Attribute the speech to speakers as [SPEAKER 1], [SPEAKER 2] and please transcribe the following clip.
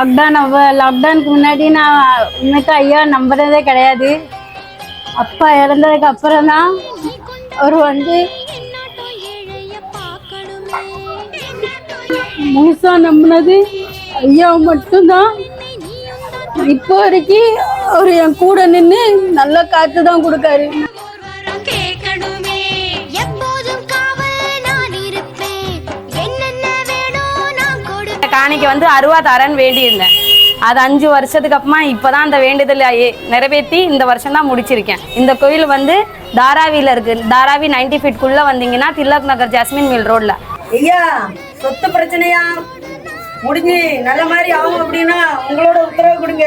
[SPEAKER 1] லாக்டவுனுக்கு முன்னாடி நான் உண்மைக்கு ஐயா நம்புறதே கிடையாது. அப்பா இறந்ததுக்கு அப்புறம் தான் அவர் முழுசா நம்பினது ஐயா மட்டும்தான். இப்போ வரைக்கும் அவர் என் கூட நின்று நல்ல காற்று தான் கொடுக்காரு.
[SPEAKER 2] காணிக்கு அருவா தரேன்னு வேண்டியிருந்தேன். அது 5 வருஷத்துக்கு அப்புறமா இப்போதான் அந்த வேண்டுதல் நிறைவேற்றி இந்த வருஷம் தான் முடிச்சிருக்கேன். இந்த கோயில் தாராவியில் இருக்கு. தாராவி 90 ஃபீட்குள்ள வந்தீங்கன்னா திலக் நகர் ஜாஸ்மின் மில் ரோட்ல.
[SPEAKER 3] ஐயா சொத்து பிரச்சனையா முடிஞ்சு நல்ல மாதிரி ஆகும் அப்படின்னா உங்களோட உத்தரவு கொடுங்க.